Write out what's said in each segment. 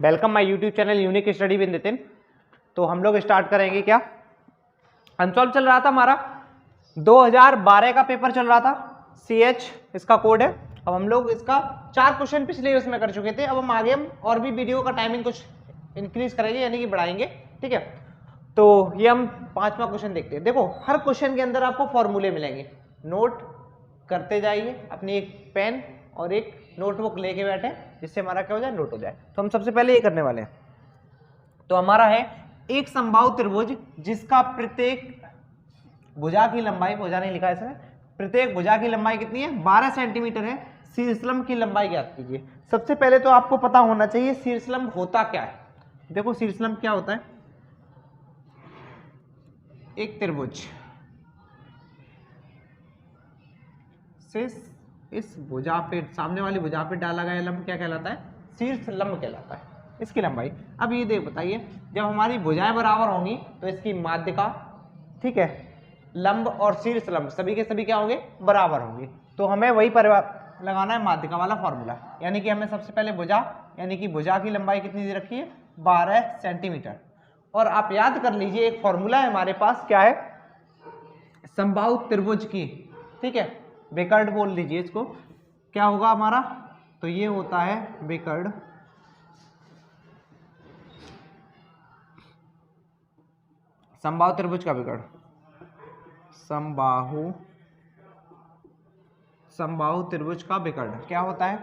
Welcome my YouTube channel unique study with Nitin. तो हम लोग स्टार्ट करेंगे क्या, अनसॉल्व चल रहा था हमारा 2012 का पेपर चल रहा था, CH इसका कोड है। अब हम लोग इसका 4 क्वेश्चन पिछले उसमें कर चुके थे। अब हम आगे और भी वीडियो का टाइमिंग कुछ इंक्रीज करेंगे, यानी कि बढ़ाएंगे, ठीक है। तो ये हम 5वां क्वेश्चन देखते हैं। देखो हर क्वेश्चन के अंदर आपको फॉर्मूले मिलेंगे, नोट करते जाइए, अपनी एक पेन और एक नोटबुक लेके बैठे जिससे हमारा क्या हो जाए, नोट हो जाए। तो हम सबसे पहले ये करने वाले हैं। तो हमारा है एक समबाहु त्रिभुज जिसका प्रत्येक भुजा की लंबाई, भुजा नहीं लिखा है इसमें, प्रत्येक भुजा की लंबाई कितनी है, 12 सेंटीमीटर है। शीर्षलंब की लंबाई ज्ञात कीजिए। सबसे पहले तो आपको पता होना चाहिए शीर्षलंब होता क्या है। देखो शीर्षलंब क्या होता है, एक त्रिभुज से इस भुजा पे, सामने वाली भुजा पे डाला गया लंब क्या कहलाता है, शीर्ष लंब कहलाता है, इसकी लंबाई। अब ये देख बताइए, जब हमारी भुजाएं बराबर होंगी तो इसकी माध्यिका, ठीक है, लंब और शीर्ष लंब सभी के सभी क्या होंगे, बराबर होंगे। तो हमें वही लगाना है, माध्यिका वाला फॉर्मूला। यानी कि हमें सबसे पहले भुजा, यानी कि भुजा की लंबाई कितनी दे रखी है, 12 सेंटीमीटर। और आप याद कर लीजिए एक फॉर्मूला है हमारे पास, क्या है, समबाहु त्रिभुज की, ठीक है, विकर्ण बोल लीजिए इसको। क्या होगा हमारा, तो ये होता है विकर्ण, समबाहु त्रिभुज का विकर्ण, समबाहु त्रिभुज का विकर्ण क्या होता है,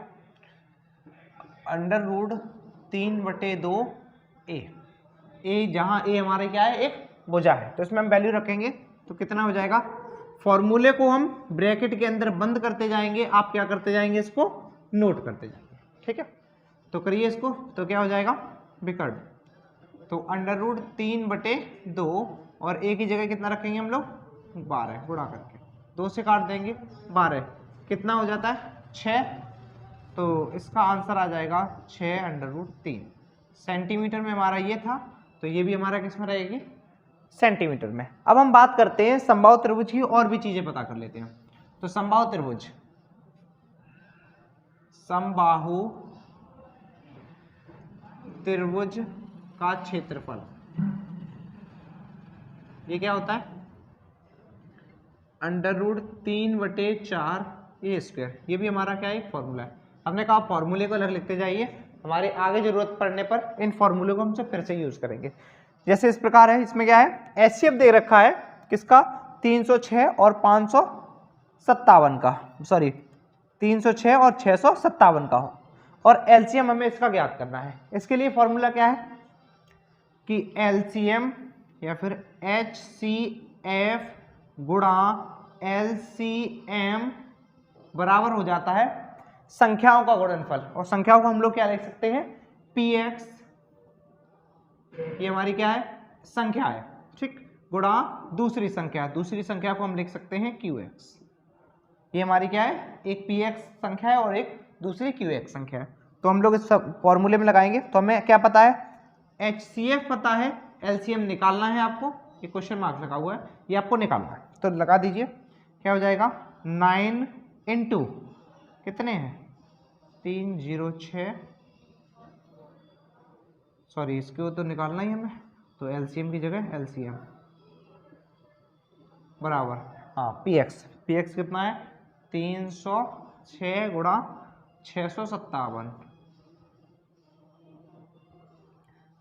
√3/2 ए, जहां ए हमारे क्या है, एक भुजा है। तो इसमें हम वैल्यू रखेंगे तो कितना हो जाएगा, फॉर्मूले को हम ब्रैकेट के अंदर बंद करते जाएंगे, आप क्या करते जाएंगे, इसको नोट करते जाएंगे, ठीक है। तो करिए इसको, तो क्या हो जाएगा, विकर्ण। तो √3/2 और ए की जगह कितना रखेंगे हम लोग, 12 गुणा करके 2 से काट देंगे, 12 कितना हो जाता है, 6। तो इसका आंसर आ जाएगा 6√3। सेंटीमीटर में हमारा ये था, तो ये भी हमारा किस में रहेगी, सेंटीमीटर में। अब हम बात करते हैं समबाहु त्रिभुज की, और भी चीजें पता कर लेते हैं। तो समबाहु त्रिभुज का क्षेत्रफल, ये क्या होता है, √3/4a²। ये भी हमारा क्या है, एक फॉर्मूला है। हमने कहा फॉर्मूले को अलग लिखते जाइए, हमारे आगे जरूरत पड़ने पर इन फॉर्मूले को हम सब फिर से यूज करेंगे। जैसे इस प्रकार है, इसमें क्या है, HCF दे रखा है किसका, 306 और 557 का, सॉरी 306 और 657 का हो, और LCM हमें इसका ज्ञात करना है। इसके लिए फॉर्मूला क्या है कि LCM या फिर HCF गुणा LCM बराबर हो जाता है संख्याओं का गुणनफल, और संख्याओं को हम लोग क्या लिख सकते हैं, PX, ये हमारी क्या है, संख्या है, ठीक, गुणा दूसरी संख्या को हम लिख सकते हैं QX। ये हमारी क्या है, एक PX संख्या है और एक दूसरी QX संख्या है। तो हम लोग इस फॉर्मूले में लगाएंगे। तो हमें क्या पता है, HCF पता है, LCM निकालना है आपको, ये क्वेश्चन मार्क लगा हुआ है, ये आपको निकालना है। तो लगा दीजिए, क्या हो जाएगा, 9 इंटू कितने हैं, 306, सॉरी इसको तो निकालना ही हमें, तो LCM की जगह LCM बराबर, हाँ PX कितना है, 306 गुणा 657।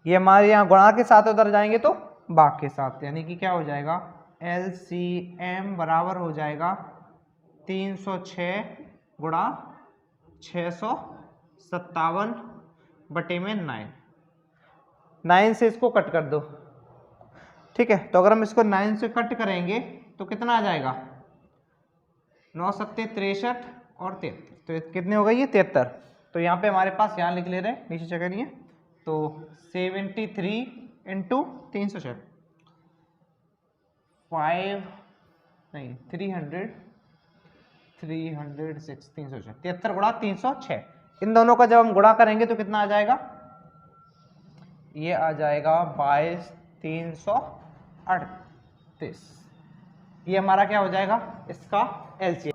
ये हमारे यहाँ गुणा के साथ उधर जाएंगे तो भाग के साथ, यानी कि क्या हो जाएगा, LCM बराबर हो जाएगा 306 गुणा 657/9। 9 से इसको कट कर दो, ठीक है। तो अगर हम इसको 9 से कट करेंगे तो कितना आ जाएगा, 9 सत्ते 63 और 73, तो कितने हो गए, ये 73। तो यहाँ पे हमारे पास, यहाँ लिख ले रहे हैं, नीचे जगह नहीं है, तो 73 इंटू 306, 306, 73 गुणा 306, इन दोनों का जब हम गुणा करेंगे तो कितना आ जाएगा, ये आ जाएगा 22,338। ये हमारा क्या हो जाएगा, इसका LCM।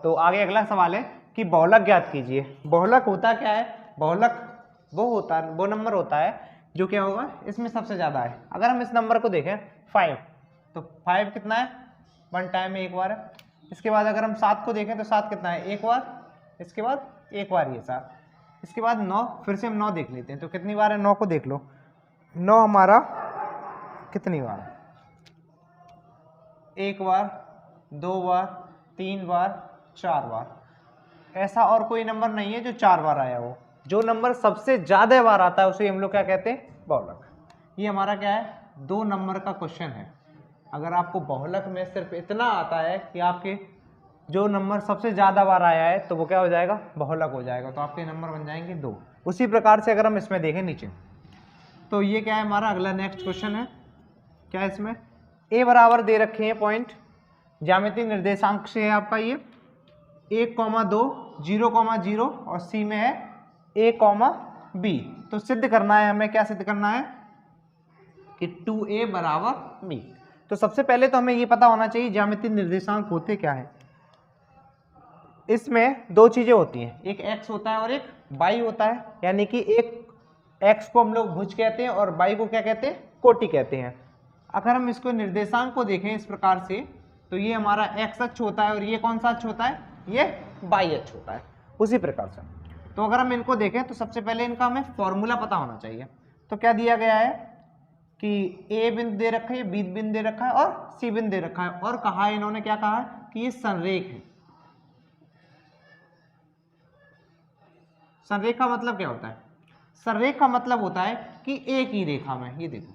तो आगे अगला सवाल है कि बहुलक ज्ञात कीजिए। बहुलक होता क्या है, बहुलक वो होता है, वो नंबर होता है जो क्या होगा इसमें सबसे ज़्यादा है। अगर हम इस नंबर को देखें 5, तो 5 कितना है, 1 टाइम में एक बार है। इसके बाद अगर हम 7 को देखें तो 7 कितना है, एक बार, इसके बाद एक बार ये 7, इसके बाद 9, फिर से हम 9 देख लेते हैं तो कितनी बार है, 9 को देख लो, 9 हमारा कितनी बार है, एक बार, 2 बार, 3 बार, 4 बार। ऐसा और कोई नंबर नहीं है जो 4 बार आया हो। जो नंबर सबसे ज्यादा बार आता है उसे हम लोग क्या कहते हैं, बहुलक। ये हमारा क्या है, 2 नंबर का क्वेश्चन है। अगर आपको बहुलक में सिर्फ इतना आता है कि आपके जो नंबर सबसे ज्यादा बार आया है तो वो क्या हो जाएगा, बहुलक हो जाएगा, तो आपके नंबर बन जाएंगे 2। उसी प्रकार से अगर हम इसमें देखें नीचे, तो ये क्या है हमारा अगला नेक्स्ट क्वेश्चन है। क्या है इसमें, ए बराबर दे रखे हैं पॉइंट, ज्यामितीय निर्देशांक से है आपका ये 1,2, 0,0 और सी में है a,b। तो सिद्ध करना है हमें, क्या सिद्ध करना है कि 2a बराबर b। तो सबसे पहले तो हमें ये पता होना चाहिए ज्यामितीय निर्देशांक होते क्या है। इसमें 2 चीजें होती हैं, एक x होता है और एक y होता है, यानी कि एक x को हम लोग भुज कहते हैं और y को क्या कहते हैं, कोटि कहते हैं। अगर हम इसको निर्देशांक को देखें इस प्रकार से, तो ये हमारा x अक्ष होता है और ये कौन सा अक्ष होता है, ये y अक्ष होता है। उसी प्रकार से तो अगर हम इनको देखें तो सबसे पहले इनका हमें फॉर्मूला पता होना चाहिए। तो क्या दिया गया है कि a बिंदु दे रखा है, b बिंदु दे रखा है और c बिंदु दे रखा है, और कहा है इन्होंने, क्या कहा है कि ये संरेख है। संरेख का मतलब क्या होता है, संरेख का मतलब होता है कि एक ही रेखा में, ये देखो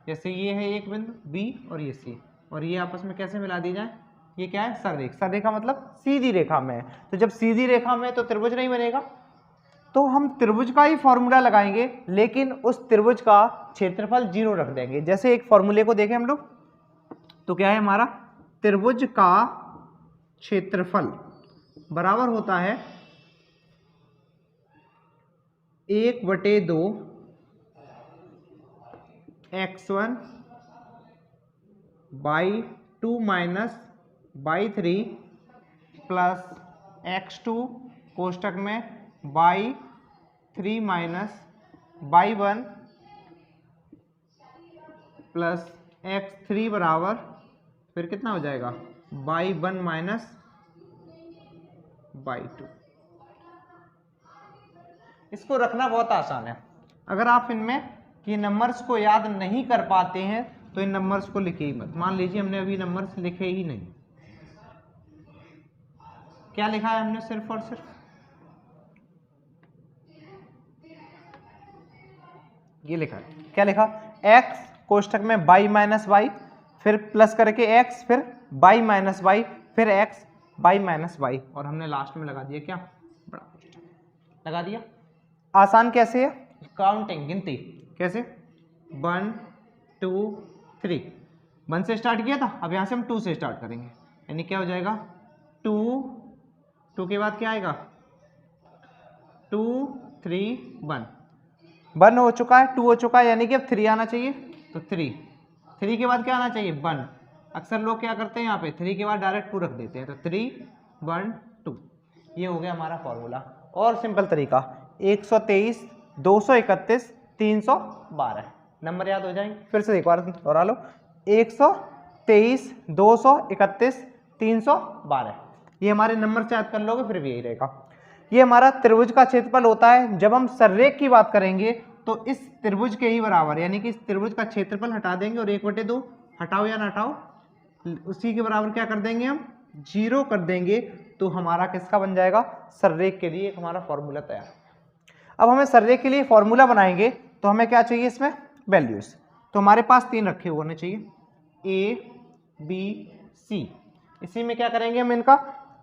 जैसे ये है एक बिंदु b और ये c, और ये आपस में कैसे मिला दी जाए, ये क्या है, संरेख। संरेख का मतलब सीधी रेखा में है। तो जब सीधी रेखा में तो त्रिभुज नहीं बनेगा, तो हम त्रिभुज का ही फॉर्मूला लगाएंगे, लेकिन उस त्रिभुज का क्षेत्रफल 0 रख देंगे। जैसे एक फॉर्मूले को देखें हम लोग, तो क्या है हमारा, त्रिभुज का क्षेत्रफल बराबर होता है 1/2 x1 by 2 minus by 3 plus x2 कोष्टक में by 3 minus by 1 plus x3 बराबर फिर कितना हो जाएगा, बाई 1 माइनस बाई 2। इसको रखना बहुत आसान है। अगर आप इनमें ये नंबर्स को याद नहीं कर पाते हैं तो इन नंबर्स को लिखे ही मत। मान लीजिए हमने अभी नंबर्स लिखे ही नहीं, क्या लिखा है हमने, सिर्फ और सिर्फ ये लिखा है, क्या लिखा, x कोष्टक में बाई माइनस बाई, फिर प्लस करके x, फिर बाई माइनस बाई, फिर x बाई माइनस बाई, और हमने लास्ट में लगा दिया क्या, बड़ा कोष्टक लगा दिया। आसान कैसे है, काउंटिंग, गिनती कैसे, 1 2 3, 1 से स्टार्ट किया था, अब यहां से हम 2 से स्टार्ट करेंगे, यानी क्या हो जाएगा 2 के बाद क्या आएगा 2 3 1 हो चुका है, 2 हो चुका है, यानी कि अब 3 आना चाहिए। तो 3 के बाद क्या आना चाहिए 1। अक्सर लोग क्या करते हैं यहाँ पे 3 के बाद डायरेक्ट 2 रख देते हैं, तो 3 1 2, ये हो गया हमारा फॉर्मूला। और सिंपल तरीका 123 231 312, नंबर याद हो जाएंगे। फिर से एक बार दोहरा लो, 123 231 312, ये हमारे नंबर से याद कर लोगे फिर भी यही रहेगा। ये हमारा त्रिभुज का क्षेत्रफल होता है। जब हम सररेख की बात करेंगे तो इस त्रिभुज के ही बराबर, यानी कि इस त्रिभुज का क्षेत्रफल हटा देंगे और 1/2 हटाओ या ना हटाओ, उसी के बराबर क्या कर देंगे हम 0 कर देंगे, तो हमारा किसका बन जाएगा, सररेख के लिए एक हमारा फॉर्मूला तैयार। अब हमें सररेख के लिए फॉर्मूला बनाएंगे तो हमें क्या चाहिए, इसमें वैल्यूज। तो हमारे पास 3 रखे होने चाहिए, A B C। इसी में क्या करेंगे हम इनका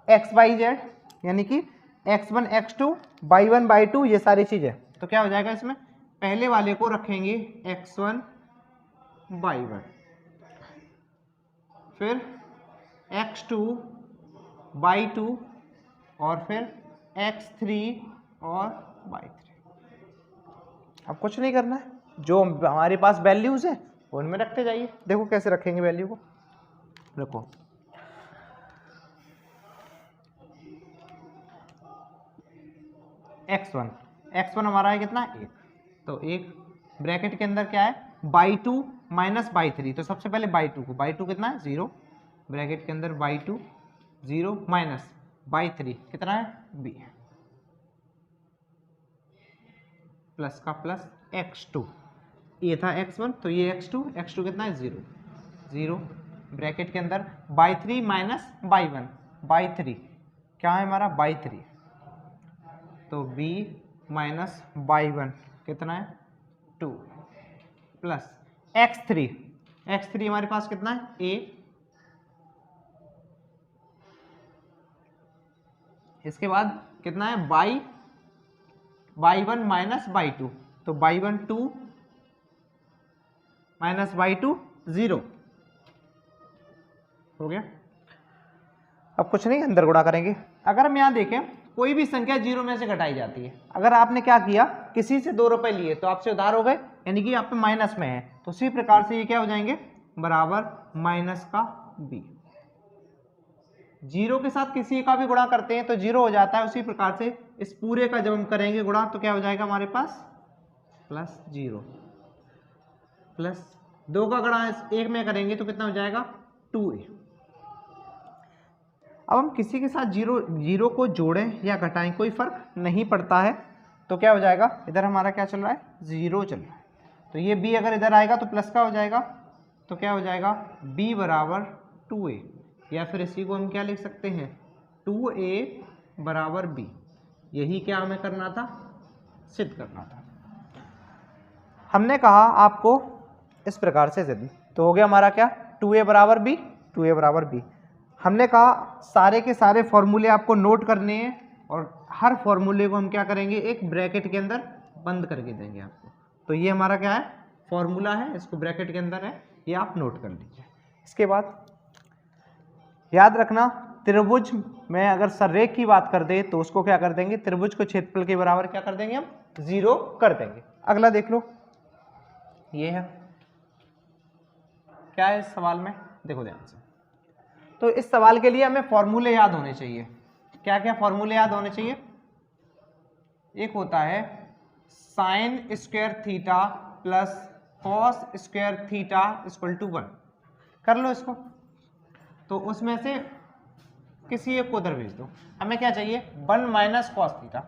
x y z, यानी कि x1 x2 y1 y2, ये सारी चीजें। तो क्या हो जाएगा इसमें, पहले वाले को रखेंगे x1 y1, फिर x2 y2, और फिर x3 और y3। अब कुछ नहीं करना है, जो हमारे पास वैल्यूज है उनमें रखते जाइए। देखो कैसे रखेंगे वैल्यू को, देखो x1 x1 हमारा है कितना 1, तो 1 ब्रैकेट के अंदर क्या है बाई 2 माइनस बाई 3, तो सबसे पहले बाई 2 को, बाई 2 कितना है 0, ब्रैकेट के अंदर बाई 2 0 माइनस बाई 3 कितना है b प्लस का प्लस x2, ये था x1 तो ये x2, x2 कितना है 0 0 ब्रैकेट के अंदर बाई 3 माइनस बाई 1, बाई 3 क्या है हमारा बाई 3, तो b माइनस बाई 1 कितना है 2 प्लस x3, x3 हमारे पास कितना है a, इसके बाद कितना है बाई 1 माइनस बाई 2, तो बाई 1 2 माइनस बाई 2 0 हो गया। अब कुछ नहीं अंदर गुणा करेंगे। अगर हम यहाँ देखें कोई भी संख्या 0 में से घटाई जाती है, अगर आपने क्या किया किसी से 2 रुपए लिए तो आपसे उधार हो गए, यानी कि आप पे माइनस में है, तो उसी प्रकार से ये क्या हो जाएंगे बराबर माइनस का b, 0 के साथ किसी का भी गुणा करते हैं तो 0 हो जाता है, उसी प्रकार से इस पूरे का जब हम करेंगे गुणा तो क्या हो जाएगा हमारे पास प्लस 0 प्लस 2 का गुणा 1 में करेंगे तो कितना हो जाएगा 2a। अब हम किसी के साथ 0 को जोड़ें या घटाएं कोई फर्क नहीं पड़ता है, तो क्या हो जाएगा इधर हमारा क्या चल रहा है 0 चल रहा है, तो ये b अगर इधर आएगा तो प्लस का हो जाएगा, तो क्या हो जाएगा b बराबर 2a, या फिर इसी को हम क्या लिख सकते हैं 2a बराबर b। यही क्या हमें करना था सिद्ध करना था। हमने कहा आपको इस प्रकार से सिद्ध, तो हो गया हमारा क्या 2a बराबर b, 2a बराबर b। हमने कहा सारे के सारे फॉर्मूले आपको नोट करने हैं और हर फॉर्मूले को हम क्या करेंगे एक ब्रैकेट के अंदर बंद करके देंगे आपको, तो ये हमारा क्या है फॉर्मूला है, इसको ब्रैकेट के अंदर है, ये आप नोट कर लीजिए। इसके बाद याद रखना त्रिभुज में अगर सररेख की बात कर दे तो उसको क्या कर देंगे त्रिभुज को क्षेत्रफल के बराबर क्या कर देंगे हम 0 कर देंगे। अगला देख लो, ये है क्या है इस सवाल में, देखो ध्यान से। तो इस सवाल के लिए हमें फॉर्मूले याद होने चाहिए। क्या क्या फॉर्मूले याद होने चाहिए, एक होता है sine square theta plus cos square theta equal to 1, कर लो इसको, तो उसमें से किसी एक को उधर भेज दो। हमें क्या चाहिए 1 माइनस कॉस थीटा,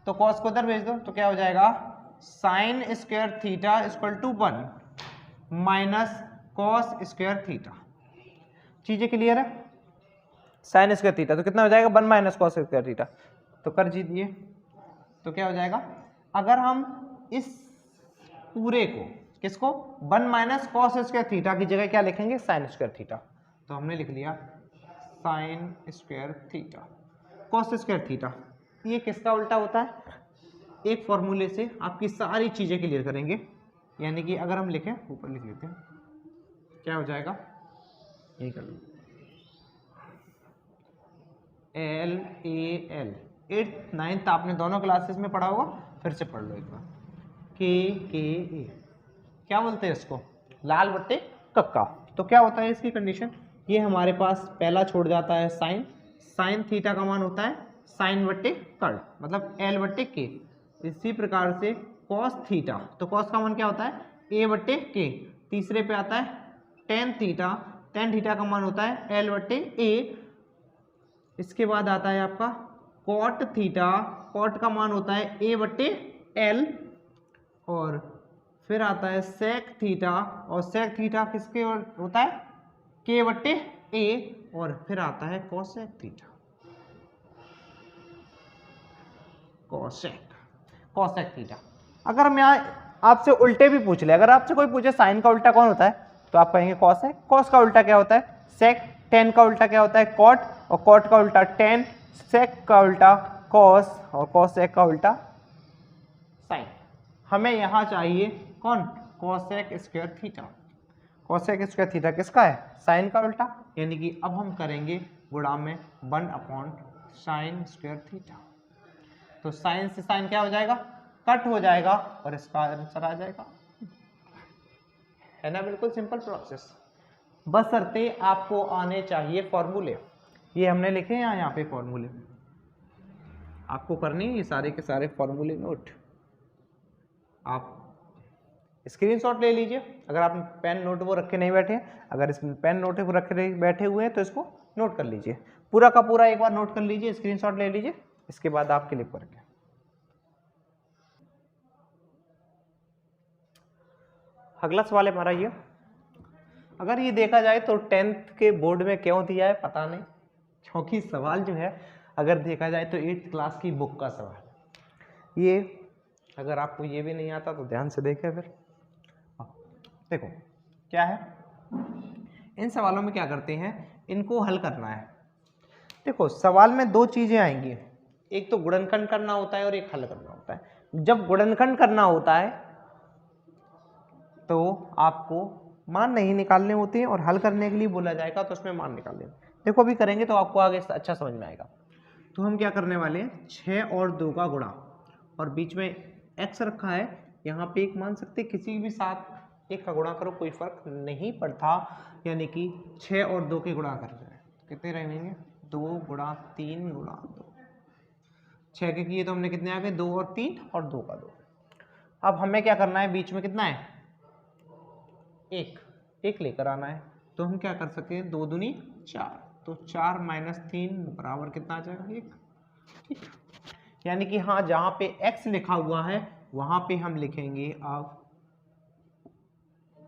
तो कॉस को उधर भेज दो, तो क्या हो जाएगा sine square theta equal to 1 minus cos square theta. चीजें क्लियर है, साइन स्क्वायर थीटा तो कितना हो जाएगा 1 माइनस कॉस स्क्वायर थीटा, तो कर दीजिए, तो क्या हो जाएगा अगर हम इस पूरे को किसको 1 माइनस कॉस स्क्वायर थीटा की जगह क्या लिखेंगे साइन स्क्वायर थीटा, तो हमने लिख लिया sign square theta cos square theta. ये किसका उल्टा होता है, एक फॉर्मूले से आपकी सारी चीजें क्लियर करेंगे, यानी कि अगर हम लिखें ऊपर लिख लेते हैं क्या हो जाएगा, यही कर लो L A L, 8th 9th आपने दोनों क्लासेस में पढ़ा होगा, फिर से पढ़ लो एक बार, के ए क्या बोलते हैं इसको लाल बट्टे कक्का। तो क्या होता है इसकी कंडीशन, ये हमारे पास पहला छोड़ जाता है साइन, साइन थीटा का मान होता है साइन बट्टे कर्ड मतलब एल बट्टे के। इसी प्रकार से कॉस थीटा, तो कॉस का मान क्या होता है ए बट्टे के। तीसरे पे आता है टेन थीटा, टेन थीटा का मान होता है एल बट्टे ए। इसके बाद आता है आपका कॉट थीटा, कॉट का मान होता है ए बट्टे एल। और फिर आता है सेक थीटा, और सेक थीटा किसके होता है के बट्टे ए। और फिर आता है कोसेक थीटा, कोसेक थीटा। अगर हम यहाँ आपसे उल्टे भी पूछ ले, अगर आपसे कोई पूछे साइन का उल्टा कौन होता है, तो आप कहेंगे कॉस है। कॉस का उल्टा क्या होता है सेक, टेन का उल्टा क्या होता है कॉट, और कॉट का उल्टा टेन, सेक का उल्टा कॉस, और कोसेक का उल्टा साइन। हमें यहाँ चाहिए कौन cosec square theta. Cosec square theta किसका है साइन का उल्टा, यानी कि अब हम करेंगे गुणा में 1 साइन स्क्वायर थीटा। तो साइन से साइन क्या हो जाएगा कट हो जाएगा और इसका आंसर आ जाएगा, है ना। बिल्कुल सिंपल प्रोसेस, बशर्ते आपको आने चाहिए फॉर्मूले। ये हमने लिखे हैं यहाँ पे फॉर्मूले, आपको करनी है ये सारे के सारे फॉर्मूले नोट। आप स्क्रीनशॉट ले लीजिए। अगर आप पेन नोट वो रखे नहीं बैठे हैं, अगर इसमें पेन नोट वो रखे बैठे हुए हैं तो इसको नोट कर लीजिए, पूरा का पूरा एक बार नोट कर लीजिए, स्क्रीनशॉट ले लीजिए, इसके बाद आप क्लिक करके। अगला सवाल है हमारा ये, अगर ये देखा जाए तो 10th के बोर्ड में क्यों दिया है पता नहीं, क्योंकि सवाल जो है अगर देखा जाए तो 8th क्लास की बुक का सवाल। ये अगर आपको ये भी नहीं आता तो ध्यान से देखें। फिर देखो क्या है, इन सवालों में क्या करते हैं, इनको हल करना है। देखो सवाल में दो चीजें आएंगी, एक तो गुणनखंड करना होता है और एक हल करना होता है। जब गुणनखंड करना होता है तो आपको मान नहीं निकालने होते हैं और हल करने के लिए बोला जाएगा तो उसमें मान निकाल लेना। देखो अभी करेंगे तो आपको आगे अच्छा समझ में आएगा। तो हम क्या करने वाले हैं, 6 और 2 का गुणा और बीच में x रखा है, यहाँ पे एक मान सकते किसी भी साथ एक का गुणा करो कोई फर्क नहीं पड़ता, यानी कि 6 और 2 के गुणा कर रहे हैं कितने रहेंगे, 2 गुणा 3 गुणा 2, 6 के किए तो हमने कितने आ गए 2 और 3 और 2 का 2। अब हमें क्या करना है, बीच में कितना है एक लेकर आना है। तो हम क्या कर सकते हैं, 2 दूनी 4, तो 4 माइनस 3 बराबर कितना आ जाएगा 1। ठीक, यानी कि हाँ जहां पे x लिखा हुआ है वहां पे हम लिखेंगे अब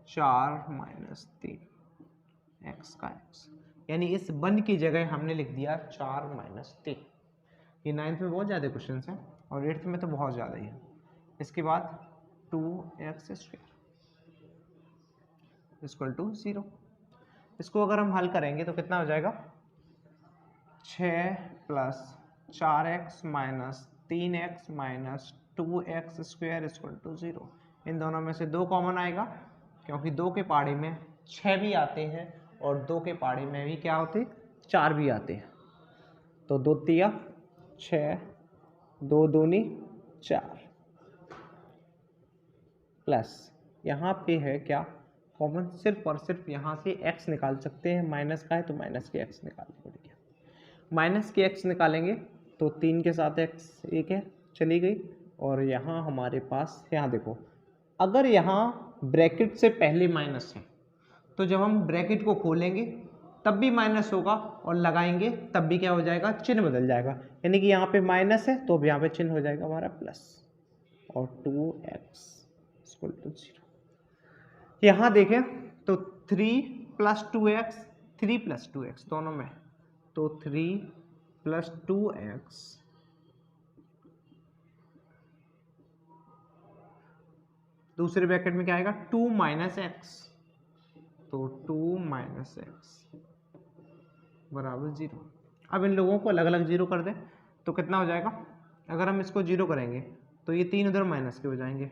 4 माइनस 3 x का x, यानी इस वन की जगह हमने लिख दिया 4 माइनस 3। ये 9th में बहुत ज़्यादा क्वेश्चन हैं और 8th में तो बहुत ज़्यादा ही है। इसके बाद 2x² इक्वल टू 0। इसको अगर हम हल करेंगे तो कितना हो जाएगा, 6 plus 4x minus 3x minus 2x² equal to 0। इन दोनों में से 2 कॉमन आएगा क्योंकि 2 के पहाड़े में 6 भी आते हैं और 2 के पहाड़े में भी क्या होते 4 भी आते हैं। तो 2 तिया 6, 2 दूनी 4 प्लस यहाँ पे है क्या कॉमन, सिर्फ और सिर्फ यहाँ से x निकाल सकते हैं, माइनस का है तो माइनस के x निकाल लेंगे। माइनस के x निकालेंगे तो 3 के साथ x 1 है चली गई, और यहाँ हमारे पास यहाँ देखो अगर यहाँ ब्रैकेट से पहले माइनस है तो जब हम ब्रैकेट को खोलेंगे तब भी माइनस होगा और लगाएंगे तब भी क्या हो जाएगा, चिन्ह बदल जाएगा, यानी कि यहाँ पे माइनस है तो यहाँ पे चिन्ह हो जाएगा हमारा प्लस और 2x इक्वल टू 0। यहाँ देखें तो 3 प्लस 2x 3 प्लस 2x दोनों में, तो 3 प्लस 2x दूसरे ब्रैकेट में क्या आएगा 2 माइनस x, तो 2 माइनस x बराबर 0। अब इन लोगों को अलग अलग 0 कर दें तो कितना हो जाएगा, अगर हम इसको 0 करेंगे तो ये 3 उधर माइनस के हो जाएंगे।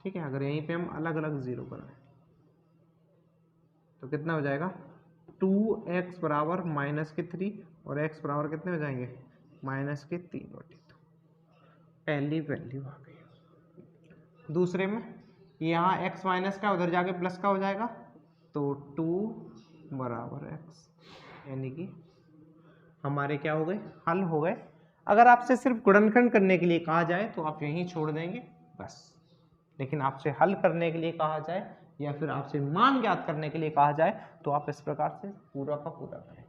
ठीक है, अगर यहीं पे हम अलग अलग 0 करें तो कितना हो जाएगा 2x बराबर माइनस के 3 और x बराबर कितने हो जाएंगे माइनस के 3/2। पहली वैल्यू आ गई। दूसरे में यहाँ x माइनस का उधर जाके प्लस का हो जाएगा, तो 2 बराबर x, यानी कि हमारे क्या हो गए, हल हो गए। अगर आपसे सिर्फ गुणनखंड करने के लिए कहा जाए तो आप यहीं छोड़ देंगे बस, लेकिन आपसे हल करने के लिए कहा जाए या फिर आपसे मान ज्ञात करने के लिए कहा जाए तो आप इस प्रकार से पूरा का पूरा करें।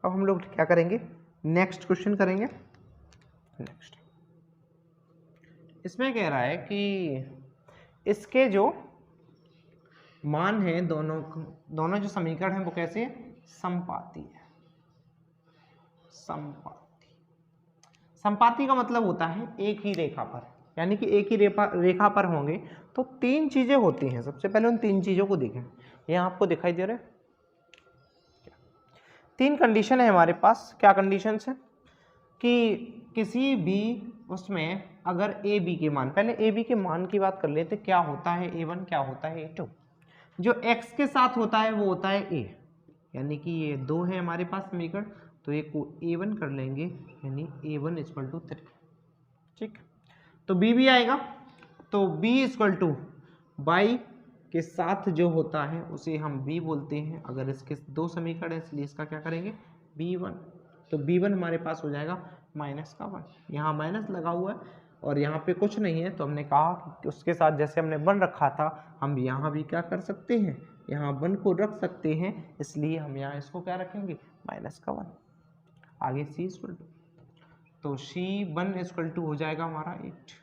अब हम लोग क्या करेंगे, नेक्स्ट क्वेश्चन करेंगे। नेक्स्ट इसमें कह रहा है कि इसके जो मान हैं दोनों जो समीकरण हैं वो कैसे समपाती है। समपाती का मतलब होता है एक ही रेखा पर, यानी कि एक ही रेखा पर होंगे तो 3 चीजें होती हैं। सबसे पहले उन 3 चीजों को देखें, यहाँ आपको दिखाई दे रहा है 3 कंडीशन है हमारे पास। क्या कंडीशन है कि किसी भी उसमें अगर ए बी के मान, पहले ए बी के मान की बात कर लेते, क्या होता है A1 क्या होता है A2। जो x के साथ होता है वो होता है a, यानी कि ये 2 है हमारे पास समीकरण, तो एक को A1 कर लेंगे यानी A1 इक्वल टू 3। ठीक, तो B भी आएगा, तो B इक्वल टू y के साथ जो होता है उसे हम B बोलते हैं। अगर इसके 2 समीकरण है इसलिए इसका क्या करेंगे B1, तो B1 हमारे पास हो जाएगा माइनस का 1, यहाँ माइनस लगा हुआ है और यहाँ पे कुछ नहीं है, तो हमने कहा कि उसके साथ जैसे हमने 1 रखा था हम यहाँ भी क्या कर सकते हैं, यहाँ 1 को रख सकते हैं, इसलिए हम यहाँ इसको क्या रखेंगे, -1। आगे c इक्वल टू, तो c1 इक्वल टू हो जाएगा हमारा 8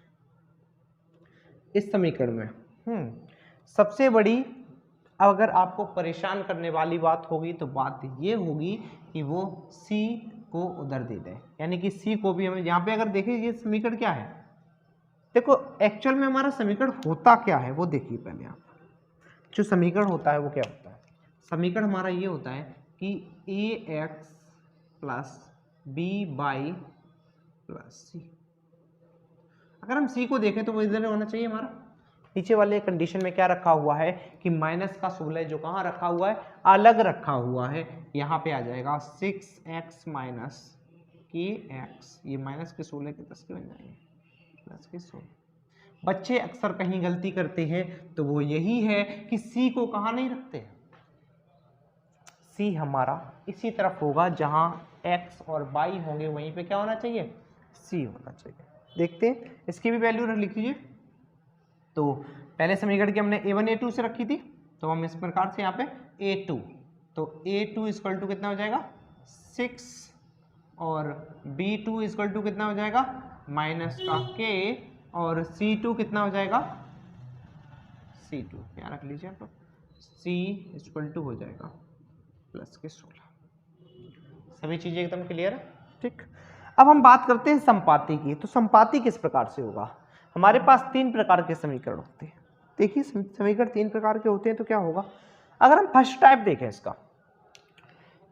इस समीकरण में। सबसे बड़ी अगर आपको परेशान करने वाली बात होगी तो बात ये होगी कि वो c को उधर दे दें, यानी कि c को भी हमें यहाँ पे अगर देखें ये समीकरण क्या है, देखो एक्चुअल में हमारा समीकरण होता क्या है वो देखिए पहले आप। जो समीकरण होता है वो क्या होता है, समीकरण हमारा ये होता है कि ax plus by plus c। अगर हम c को देखें तो वो इधर होना चाहिए हमारा, नीचे वाले कंडीशन में क्या रखा हुआ है कि माइनस का 16 जो कहाँ रखा हुआ है, अलग रखा हुआ है, यहाँ पे आ जाएगा 6x माइनस kx, ये माइनस के 16 के 10 के बन जाएंगे, प्लस के 16। बच्चे अक्सर कहीं गलती करते हैं तो वो यही है कि c को कहाँ नहीं रखते, c हमारा इसी तरफ होगा जहाँ x और y होंगे, वहीं पे क्या होना चाहिए, c होना चाहिए। देखते हैं इसकी भी वैल्यू लिख लीजिए। तो पहले समीकरण की हमने a1 a2 से रखी थी, तो हम इस प्रकार से यहाँ पे a2, तो a2 इक्वल टू कितना हो जाएगा 6 और b2 इक्वल टू कितना हो जाएगा माइनस का k और c2 कितना हो जाएगा c2, क्या रख लीजिए आप, c इक्वल टू हो जाएगा प्लस के 16। सभी चीजें एकदम क्लियर है, ठीक। अब हम बात करते हैं संपाती की। तो संपाती किस प्रकार से होगा, हमारे पास 3 प्रकार के समीकरण होते हैं। देखिए समीकरण 3 प्रकार के होते हैं तो क्या होगा, अगर हम फर्स्ट टाइप देखें इसका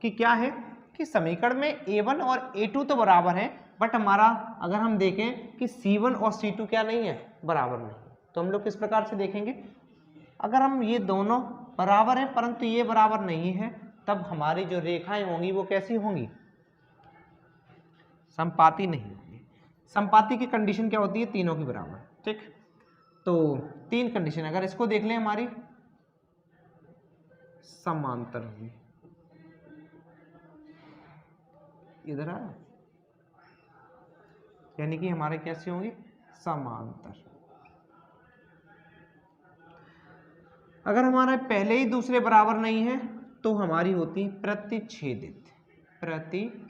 कि क्या है कि समीकरण में a1 और a2 तो बराबर है, बट हमारा अगर हम देखें कि c1 और c2 क्या नहीं है, बराबर नहीं, तो हम लोग किस प्रकार से देखेंगे, अगर हम ये दोनों बराबर है परंतु ये बराबर नहीं है, तब हमारी जो रेखाएं होंगी वो कैसी होंगी, संपाती नहीं होंगी। संपाती की कंडीशन क्या होती है, तीनों की बराबर, ठीक। तो 3 कंडीशन, अगर इसको देख लें हमारी समांतर होगी, इधर आ, यानी कि हमारे कैसी होंगी, समांतर। अगर हमारे पहले ही दूसरे बराबर नहीं है तो हमारी होती प्रतिच्छेदित, प्रतिच्छेदित।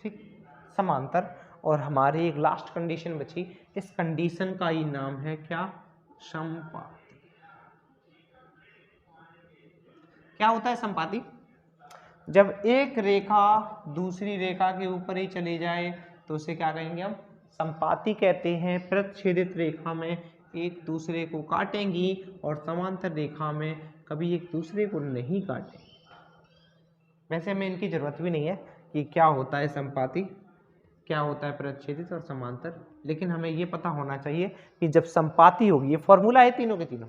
ठीक, समांतर। और हमारी एक लास्ट कंडीशन बची, इस कंडीशन का ही नाम है क्या, संपाती। क्या होता है संपाती, जब एक रेखा दूसरी रेखा के ऊपर ही चली जाए तो उसे क्या कहेंगे हम, संपाती कहते हैं। प्रतिच्छेदित रेखा में एक दूसरे को काटेंगी और समांतर रेखा में कभी एक दूसरे को नहीं काटेंगे। वैसे हमें इनकी जरूरत भी नहीं है कि क्या होता है संपाती, क्या होता है प्रतिच्छेदित और समांतर, लेकिन हमें ये पता होना चाहिए कि जब संपाती होगी, ये फॉर्मूला है तीनों के तीनों,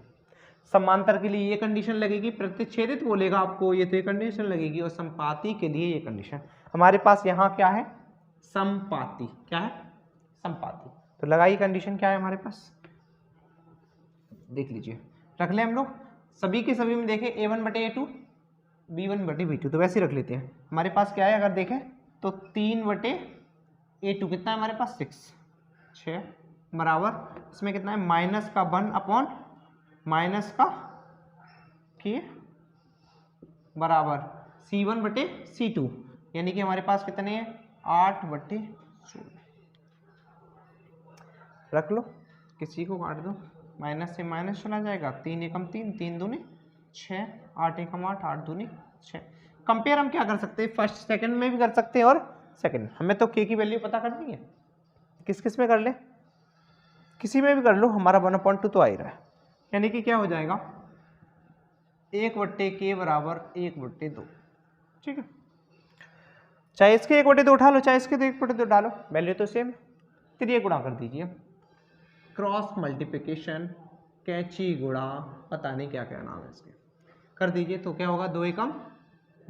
समांतर के लिए ये कंडीशन लगेगी, प्रतिच्छेदित बोलेगा आपको ये तो ये कंडीशन लगेगी, और संपाती के लिए ये कंडीशन। हमारे पास यहाँ क्या है, संपाती, क्या है, संपाती। तो लगाइए कंडीशन क्या है हमारे पास, देख लीजिए, रख लें हम लोग सभी के सभी में देखें a1 बटे a2, b1 बटे b2, तो वैसे ही रख लेते हैं। हमारे पास क्या है, अगर देखें तो 3 बटे a2 कितना है हमारे पास 6 बराबर, इसमें कितना है माइनस का 1 अपॉन माइनस का k बराबर c1 बटे c2, यानी कि हमारे पास कितने हैं 8 बटे 16। रख लो, किसी को काट दो, माइनस से माइनस चला जाएगा, 3 एकम 3, 3 दूनी 6, 8 एकम 8, 8 दूनी 6। कंपेयर हम क्या कर सकते हैं, फर्स्ट सेकंड में भी कर सकते हैं और सेकंड। हमें तो k की वैल्यू पता करनी है, किस किस में कर ले, किसी में भी कर लो, हमारा 1/2 तो आ ही रहा है, यानी कि क्या हो जाएगा 1 बट्टे k बराबर 1 बट्टे 2, ठीक है। चाहे इसके 1 बट्टे 2 उठा लो, चाहे इसके 1 बट्टे 2 डालो, वैल्यू तो सेम है। फिर ये गुणा कर दीजिए, क्रॉस मल्टीप्लिकेशन, कैंची गुणा, पता नहीं क्या क्या नाम है इसके, कर दीजिए। तो क्या होगा 2 एकम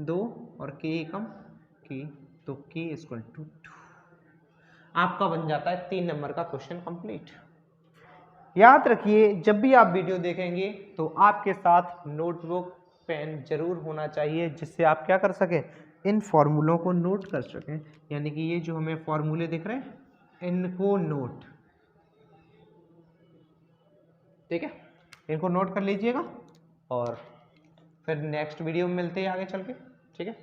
2 और k एकम k, तो k इक्वल टू 2। आपका बन जाता है 3 नंबर का क्वेश्चन कंप्लीट। याद रखिए जब भी आप वीडियो देखेंगे तो आपके साथ नोटबुक, पेन जरूर होना चाहिए जिससे आप क्या कर सकें, इन फॉर्मूलों को नोट कर सकें। यानी कि ये जो हमें फॉर्मूले दिख रहे हैं इनको नोट, ठीक है, इनको नोट कर लीजिएगा और फिर नेक्स्ट वीडियो में मिलते हैं आगे चल के, ठीक है।